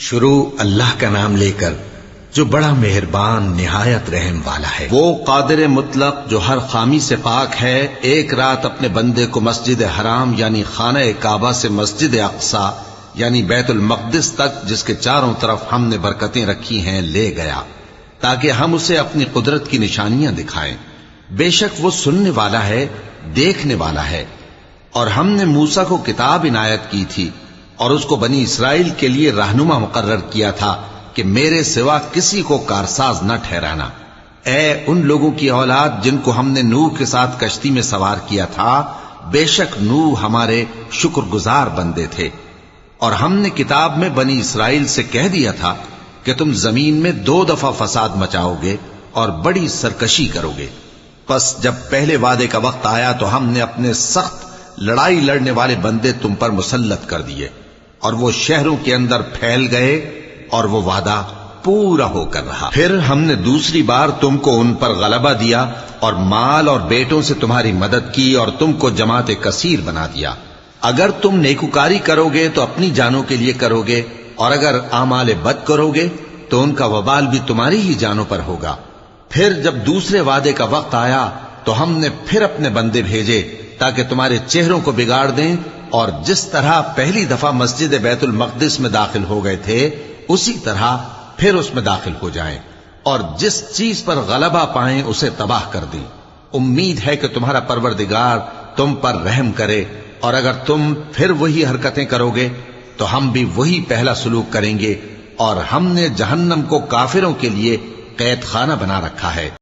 شروع اللہ کا نام لے کر جو بڑا مہربان نہایت رحم والا ہے۔ وہ قادر مطلق جو ہر خامی سے پاک ہے، ایک رات اپنے بندے کو مسجد حرام یعنی خانہ کعبہ سے مسجد اقصی یعنی بیت المقدس تک، جس کے چاروں طرف ہم نے برکتیں رکھی ہیں، لے گیا تاکہ ہم اسے اپنی قدرت کی نشانیاں دکھائیں۔ بے شک وہ سننے والا ہے، دیکھنے والا ہے۔ اور ہم نے موسیٰ کو کتاب عنایت کی تھی اور اس کو بنی اسرائیل کے لیے رہنما مقرر کیا تھا کہ میرے سوا کسی کو کارساز نہ ٹھہرانا۔ اے ان لوگوں کی اولاد جن کو ہم نے نوح کے ساتھ کشتی میں سوار کیا تھا، بے شک نوح ہمارے شکر گزار بندے تھے۔ اور ہم نے کتاب میں بنی اسرائیل سے کہہ دیا تھا کہ تم زمین میں 2 دفعہ فساد مچاؤ گے اور بڑی سرکشی کرو گے۔ پس جب پہلے وعدے کا وقت آیا تو ہم نے اپنے سخت لڑائی لڑنے والے بندے تم پر مسلط کر دیے، اور وہ شہروں کے اندر پھیل گئے، اور وہ وعدہ پورا ہو کر رہا۔ پھر ہم نے دوسری بار تم کو ان پر غلبہ دیا اور مال اور بیٹوں سے تمہاری مدد کی اور تم کو جماعت کثیر بنا دیا۔ اگر تم نیکوکاری کرو گے تو اپنی جانوں کے لیے کرو گے، اور اگر اعمال بد کرو گے تو ان کا وبال بھی تمہاری ہی جانوں پر ہوگا۔ پھر جب دوسرے وعدے کا وقت آیا تو ہم نے پھر اپنے بندے بھیجے تاکہ تمہارے چہروں کو بگاڑ دیں، اور جس طرح پہلی دفعہ مسجد بیت المقدس میں داخل ہو گئے تھے اسی طرح پھر اس میں داخل ہو جائیں، اور جس چیز پر غلبہ پائیں اسے تباہ کر دیں۔ امید ہے کہ تمہارا پروردگار تم پر رحم کرے، اور اگر تم پھر وہی حرکتیں کرو گے تو ہم بھی وہی پہلا سلوک کریں گے، اور ہم نے جہنم کو کافروں کے لیے قید خانہ بنا رکھا ہے۔